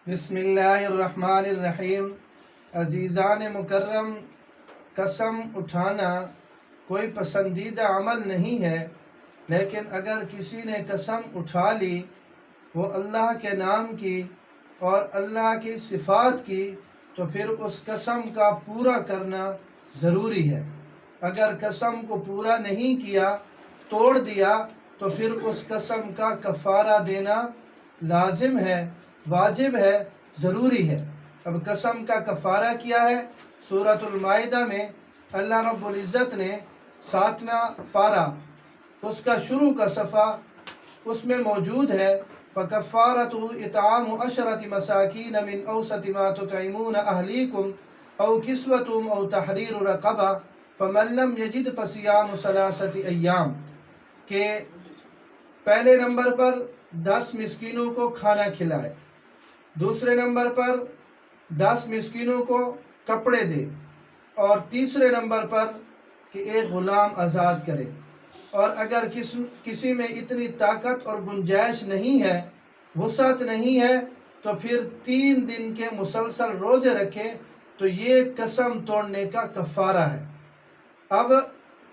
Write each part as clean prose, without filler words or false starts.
بسم اللہ الرحمن الرحیم۔ عزیزان مکرم، قسم اٹھانا کوئی پسندیدہ عمل نہیں ہے، لیکن اگر کسی نے قسم اٹھا لی وہ اللہ کے نام کی اور اللہ کی صفات کی تو پھر اس قسم کا پورا کرنا ضروری ہے۔ اگر قسم کو پورا نہیں کیا، توڑ دیا، تو پھر اس قسم کا کفارہ دینا لازم ہے، واجب ہے، ضروری ہے۔ اب قسم کا کفارہ کیا ہے؟ سورۃ المائدہ میں اللہ رب العزت نے 7واں پارہ اس کا شروع کا صفحہ اس میں موجود ہے، فَكَفَّارَتُهُ إِطْعَامُ عَشْرَةِ مَسَاكِينَ مِنْ أَوْسَطِ مَا تُطْعِمُونَ أَهْلِيكُمْ أَوْ كِسْوَتُهُمْ أَوْ تَحْرِيرُ رَقَبَةٍ فَمَن لَّمْ يَجِدْ فَصِيَامُ ثَلَاثَةِ أَيَّامٍ کہ پہلے نمبر پر 10 مسکینوں کو کھانا کھلائے، دوسرے نمبر پر 10 مسکینوں کو کپڑے دے، اور تیسرے نمبر پر کہ ایک غلام آزاد کرے۔ اور اگر کسی میں اتنی طاقت اور گنجائش نہیں ہے، وسعت نہیں ہے، تو پھر 3 دن کے مسلسل روزے رکھے تو یہ قسم توڑنے کا کفارہ ہے۔ اب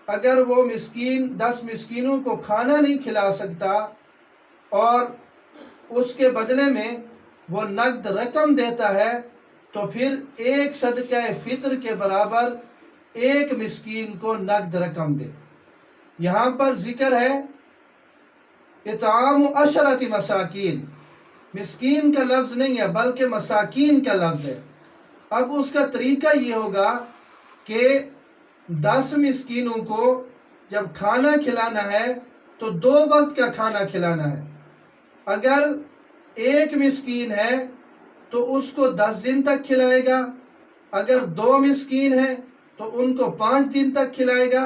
اگر وہ مسکین 10 مسکینوں کو کھانا نہیں کھلا سکتا اور اس کے بدلے میں وہ نقد رقم دیتا ہے تو پھر ایک صدقہ فطر کے برابر ایک مسکین کو نقد رقم دے۔ یہاں پر ذکر ہے اطعام 10 مساکین، مسکین کا لفظ نہیں ہے بلکہ مساکین کا لفظ ہے۔ اب اس کا طریقہ یہ ہوگا کہ 10 مسکینوں کو جب کھانا کھلانا ہے تو 2 وقت کا کھانا کھلانا ہے۔ اگر ایک مسکین ہے تو اس کو 10 دن تک کھلائے گا، اگر 2 مسکین ہیں تو ان کو 5 دن تک کھلائے گا۔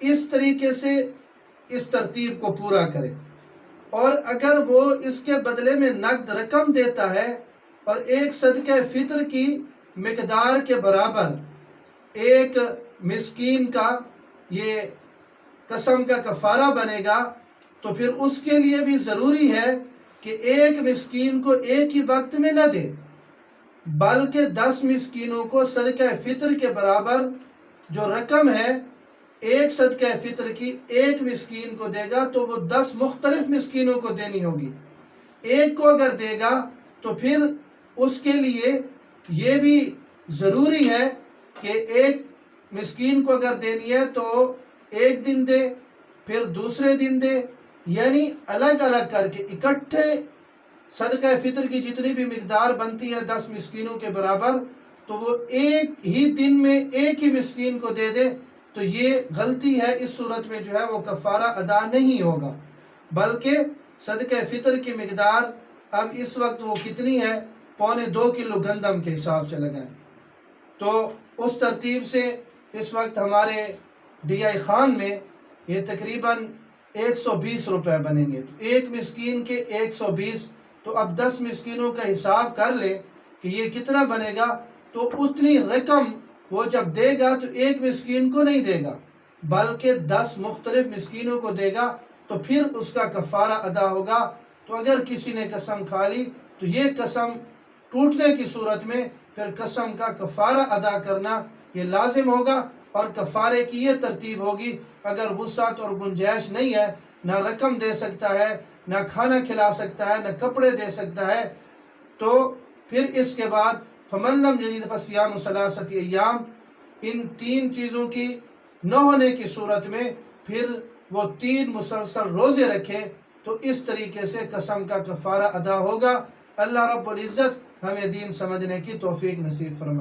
اس طریقے سے اس ترتیب کو پورا کرے۔ اور اگر وہ اس کے بدلے میں نقد رقم دیتا ہے اور ایک صدقہ فطر کی مقدار کے برابر ایک مسکین کا یہ قسم کا کفارہ بنے گا، تو پھر اس کے لیے بھی ضروری ہے کہ ایک مسکین کو ایک ہی وقت میں نہ دے، بلکہ 10 مسکینوں کو صدقہ فطر کے برابر جو رقم ہے ایک صدقہ فطر کی ایک مسکین کو دے گا تو وہ 10 مختلف مسکینوں کو دینی ہوگی۔ ایک کو اگر دے گا تو پھر اس کے لیے یہ بھی ضروری ہے کہ ایک مسکین کو اگر دینی ہے تو ایک دن دے، پھر دوسرے دن دے، یعنی الگ الگ کر کے اکٹھے صدقہ فطر کی جتنی بھی مقدار بنتی ہے 10 مسکینوں کے برابر تو وہ ایک ہی دن میں ایک ہی مسکین کو دے دے تو یہ غلطی ہے۔ اس صورت میں جو ہے وہ کفارہ ادا نہیں ہوگا، بلکہ صدقہ فطر کی مقدار اب اس وقت وہ کتنی ہے، 1.25 کلو گندم کے حساب سے لگائیں تو اس ترتیب سے اس وقت ہمارے ڈی آئی خان میں یہ تقریباً 120 روپے بنیں گے۔ تو ایک مسکین کے 120، تو اب 10 مسکینوں کا حساب کر لیں کہ یہ کتنا بنے گا۔ تو اتنی رقم وہ جب دے گا تو ایک مسکین کو نہیں دے گا بلکہ 10 مختلف مسکینوں کو دے گا، تو پھر اس کا کفارہ ادا ہوگا۔ تو اگر کسی نے قسم کھا لی تو یہ قسم ٹوٹنے کی صورت میں پھر قسم کا کفارہ ادا کرنا یہ لازم ہوگا، اور کفارے کی یہ ترتیب ہوگی، اگر وسعت اور گنجائش نہیں ہے، نہ رقم دے سکتا ہے، نہ کھانا کھلا سکتا ہے، نہ کپڑے دے سکتا ہے، تو پھر اس کے بعد فَمَن لَّمْ يَجِدْ فَصِيَامُ ثَلَاثَةِ أَيَّامٍ، ان 3 چیزوں کی نہ ہونے کی صورت میں پھر وہ 3 مسلسل روزے رکھے تو اس طریقے سے قسم کا کفارہ ادا ہوگا۔ اللہ رب العزت ہمیں دین سمجھنے کی توفیق نصیب فرمائے۔